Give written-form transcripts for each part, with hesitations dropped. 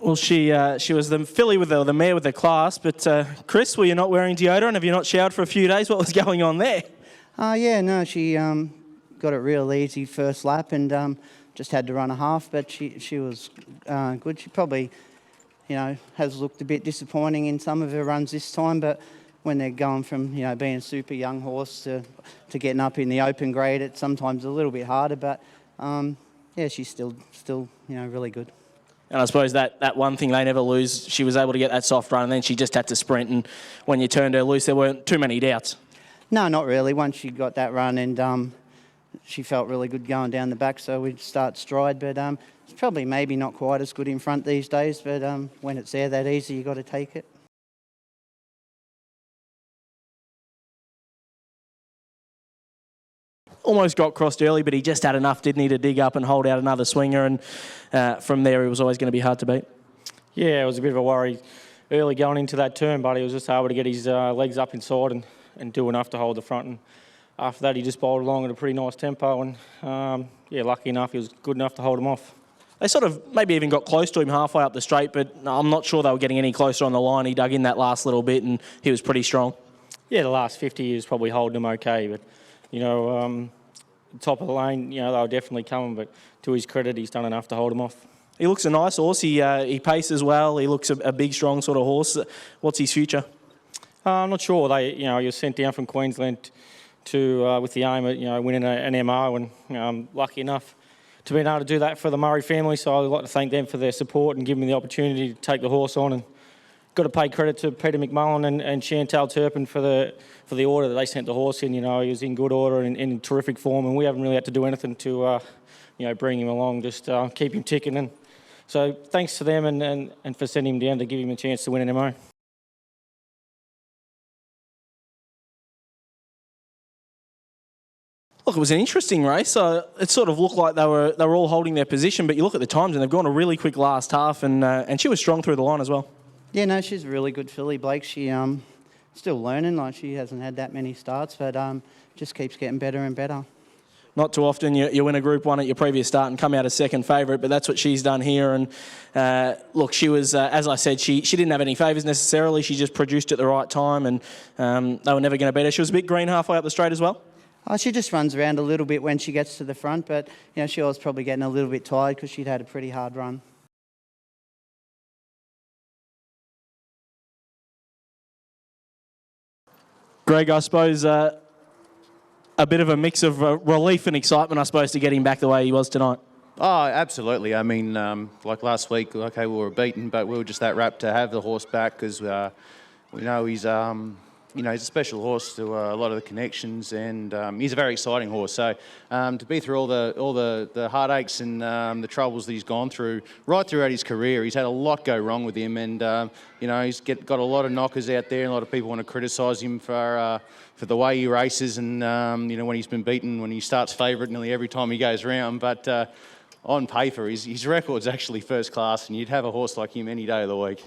Well, she was the filly with the mare with the class, but Chris, were you not wearing deodorant? Have you not showered for a few days? What was going on there? Yeah, no, she got it real easy first lap and just had to run a half, but she was good. She probably, has looked a bit disappointing in some of her runs this time, but when they're going from, being a super young horse to getting up in the open grade, it's sometimes a little bit harder, but yeah, she's still really good. And I suppose that one thing they never lose, she was able to get that soft run and then she just had to sprint, and when you turned her loose there weren't too many doubts. No, not really. Once she got that run and she felt really good going down the back, so we'd start stride, but it's probably maybe not quite as good in front these days, but when it's there that easy, you've got to take it. Almost got crossed early, but he just had enough, didn't he, to dig up and hold out another swinger, and from there he was always going to be hard to beat. Yeah, it was a bit of a worry early going into that turn, but he was just able to get his legs up inside and do enough to hold the front, and after that he just bowled along at a pretty nice tempo, and yeah, lucky enough he was good enough to hold him off. They sort of maybe even got close to him halfway up the straight, but I'm not sure they were getting any closer on the line. He dug in that last little bit and he was pretty strong. Yeah, the last 50 he was probably holding him okay, but top of the lane, they were definitely coming, but to his credit, he's done enough to hold him off. He looks a nice horse. He paces well. He looks a big, strong sort of horse. What's his future? I'm not sure. He was sent down from Queensland to with the aim at winning an MO, and I'm lucky enough to be able to do that for the Murray family. So I'd like to thank them for their support and give me the opportunity to take the horse on. And got to pay credit to Peter McMullen and Chantal Turpin for the order that they sent the horse in. He was in good order and in terrific form, and we haven't really had to do anything to bring him along, just keep him ticking. And so thanks to them and for sending him down to give him a chance to win an MO. Look, it was an interesting race. It sort of looked like they were all holding their position, but you look at the times and they've gone a really quick last half, and she was strong through the line as well. Yeah, no, she's a really good filly, Blake. She still learning, like she hasn't had that many starts, but just keeps getting better and better. Not too often you win a Group 1 at your previous start and come out as second favourite, but that's what she's done here. And look, she was, as I said, she didn't have any favours necessarily. She just produced at the right time, and they were never going to beat her. She was a bit green halfway up the straight as well. She just runs around a little bit when she gets to the front, but she was probably getting a little bit tired because she'd had a pretty hard run. Greg, I suppose a bit of a mix of relief and excitement, I suppose, to get him back the way he was tonight. Oh, absolutely. I mean, like last week, okay, we were beaten, but we were just that rapt to have the horse back because we know he's he's a special horse to a lot of the connections, and he's a very exciting horse. So to be through all the heartaches and the troubles that he's gone through right throughout his career, he's had a lot go wrong with him, and he's got a lot of knockers out there, and a lot of people want to criticise him for the way he races, and when he's been beaten, when he starts favourite nearly every time he goes round, but. On paper, his record's actually first class, and you'd have a horse like him any day of the week.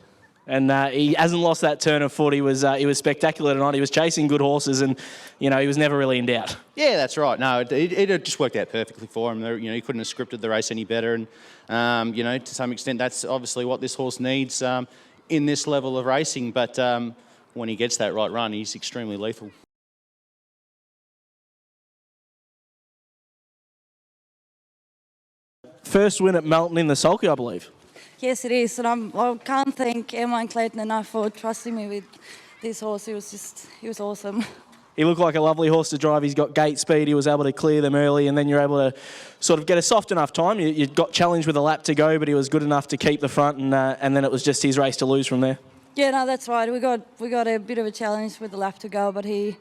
And he hasn't lost that turn of foot. He was spectacular tonight. He was chasing good horses, and he was never really in doubt. Yeah, that's right. No, it just worked out perfectly for him. He couldn't have scripted the race any better, and to some extent, that's obviously what this horse needs in this level of racing. But when he gets that right run, he's extremely lethal. First win at Melton in the sulky, I believe. Yes, it is, and I can't thank Emma and Clayton enough for trusting me with this horse. He was awesome. He looked like a lovely horse to drive. He's got gate speed. He was able to clear them early, and then you're able to sort of get a soft enough time. You got challenged with a lap to go, but he was good enough to keep the front, and then it was just his race to lose from there. Yeah, no, that's right. We got a bit of a challenge with the lap to go, but he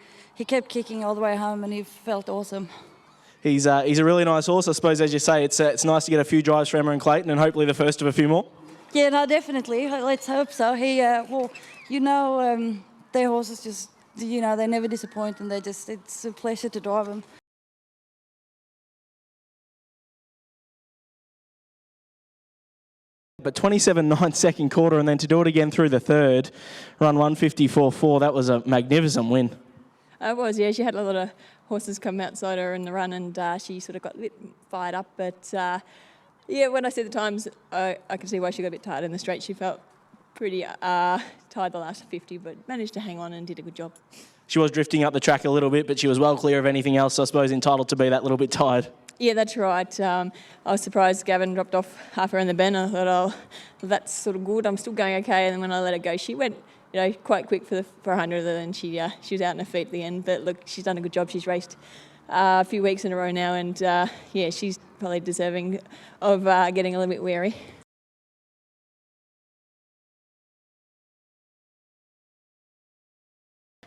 kept kicking all the way home, and he felt awesome. He's a really nice horse. I suppose, as you say, it's nice to get a few drives for Emma and Clayton, and hopefully the first of a few more. Yeah, no, definitely. Let's hope so. Their horses just, they never disappoint, and it's a pleasure to drive them. But 27.9 second quarter, and then to do it again through the third, run 154.4, that was a magnificent win. It was, yeah. She had a lot of horses come outside her in the run, and she sort of got a bit fired up, but Yeah, when I see the times, I can see why she got a bit tired in the straight. She felt pretty tired the last 50, but managed to hang on and did a good job. She was drifting up the track a little bit, but she was well clear of anything else, I suppose, entitled to be that little bit tired. Yeah, that's right. I was surprised Gavin dropped off half around the bend. I thought, oh, well, that's sort of good. I'm still going okay. And then when I let her go, she went, quite quick for 100, and then she was out in her feet at the end. But look, she's done a good job. She's raced a few weeks in a row now, and she's probably deserving of getting a little bit wary.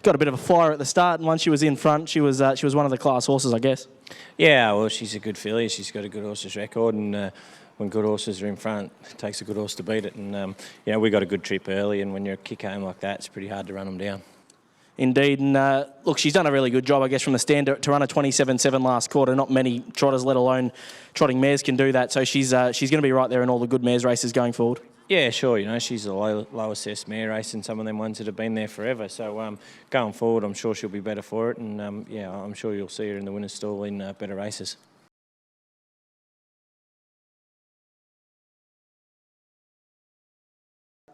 Got a bit of a flyer at the start, and once she was in front, she was one of the class horses, I guess. Yeah, well, she's a good filly. She's got a good horse's record, and when good horses are in front, it takes a good horse to beat it. And we got a good trip early, and when you're a kick home like that, it's pretty hard to run them down. Indeed, and look, she's done a really good job, I guess, from the stand to run a 27.7 last quarter. Not many trotters, let alone trotting mares, can do that. So she's going to be right there in all the good mares races going forward. Yeah, sure. She's a low assessed mare race, and some of them ones that have been there forever. So going forward, I'm sure she'll be better for it, and I'm sure you'll see her in the winner's stall in better races.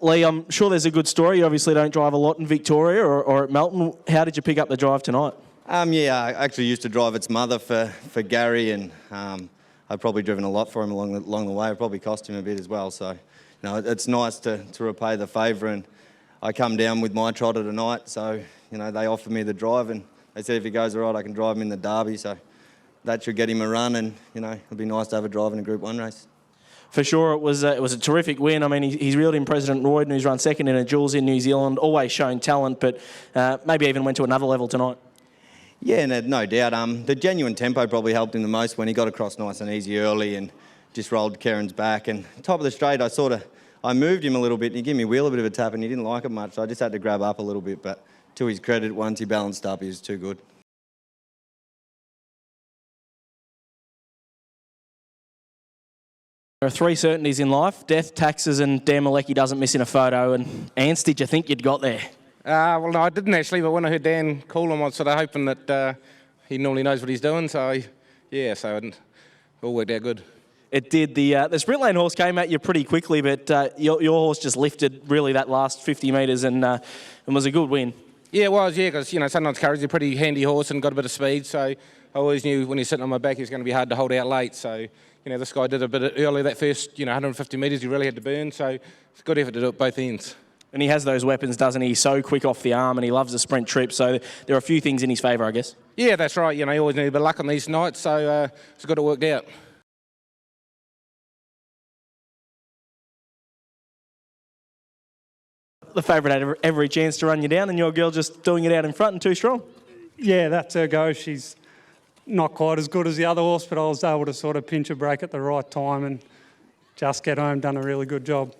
Leigh, I'm sure there's a good story. You obviously don't drive a lot in Victoria or at Melton. How did you pick up the drive tonight? I actually used to drive its mother for Gary, and I've probably driven a lot for him along the way. It probably cost him a bit as well. So, it's nice to repay the favour. And I come down with my trotter tonight, so they offered me the drive, and they said if he goes all right, I can drive him in the Derby. So that should get him a run, and it'll be nice to have a drive in a Group 1 race. For sure, it was a terrific win. I mean, he's reeled in President Royden, who's run second in a Jules in New Zealand, always shown talent, but maybe even went to another level tonight. Yeah, no doubt. The genuine tempo probably helped him the most when he got across nice and easy early and just rolled Keren's back. And top of the straight, I moved him a little bit, and he gave me wheel a bit of a tap, and he didn't like it much, so I just had to grab up a little bit. But to his credit, once he balanced up, he was too good. There are three certainties in life: death, taxes, and Dan Malecki doesn't miss in a photo. And Ants, did you think you'd got there? Well, no, I didn't actually, but when I heard Dan call him, I was sort of hoping that he normally knows what he's doing. So it all worked out good. It did. The sprint lane horse came at you pretty quickly, but your horse just lifted really that last 50 metres and was a good win. Yeah, it was, because, sometimes Curry's a pretty handy horse and got a bit of speed, so I always knew when he's sitting on my back he was going to be hard to hold out late. So, this guy did a bit early that first, 150 metres he really had to burn, so it's a good effort to do it both ends. And he has those weapons, doesn't he? He's so quick off the arm, and he loves a sprint trip, so there are a few things in his favour, I guess. Yeah, that's right. You always need a bit of luck on these nights, so it's got it worked out. The favourite had every chance to run you down, and your girl just doing it out in front and too strong. Yeah, that's her go. She's not quite as good as the other horse, but I was able to sort of pinch a break at the right time and just get home, done a really good job.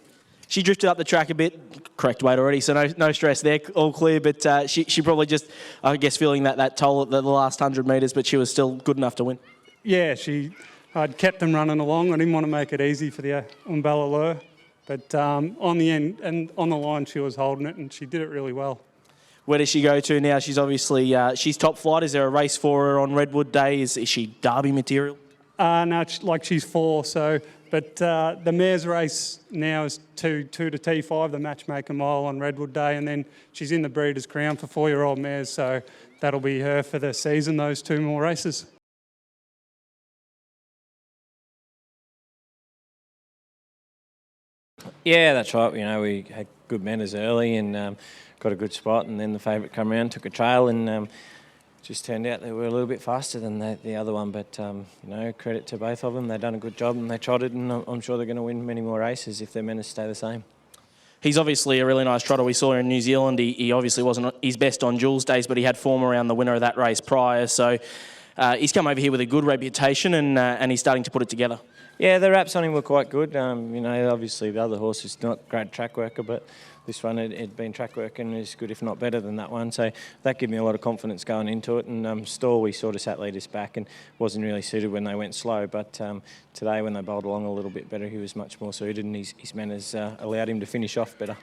She drifted up the track a bit, correct weight already, so no stress there, all clear, but she probably just, I guess, feeling that toll at the last 100 metres, but she was still good enough to win. Yeah, I'd kept them running along. I didn't want to make it easy for the Umbella Lure, but on the end and on the line she was holding it, and she did it really well. Where does she go to now? She's obviously, she's top flight. Is there a race for her on Redwood Day? Is she Derby material? No, she's 4, so... But the mares race now is 2 to T5, the matchmaker mile on Redwood Day, and then she's in the Breeders' Crown for 4-year-old mares, so that'll be her for the season, those 2 more races. Yeah, that's right. We had good manners early and got a good spot, and then the favourite come around, took a trail, and just turned out they were a little bit faster than the other one. But, credit to both of them. They've done a good job and they trotted, and I'm sure they're going to win many more races if their manners stay the same. He's obviously a really nice trotter. We saw in New Zealand. He obviously wasn't his best on Jules days, but he had form around the winner of that race prior. So he's come over here with a good reputation, and he's starting to put it together. Yeah, the wraps on him were quite good. Obviously the other horse is not a great track worker, but this one had been track work and is good, if not better than that one. So that gave me a lot of confidence going into it. And Stall, we sort of sat leaders back and wasn't really suited when they went slow. But today, when they bowled along a little bit better, he was much more suited, and his manners allowed him to finish off better.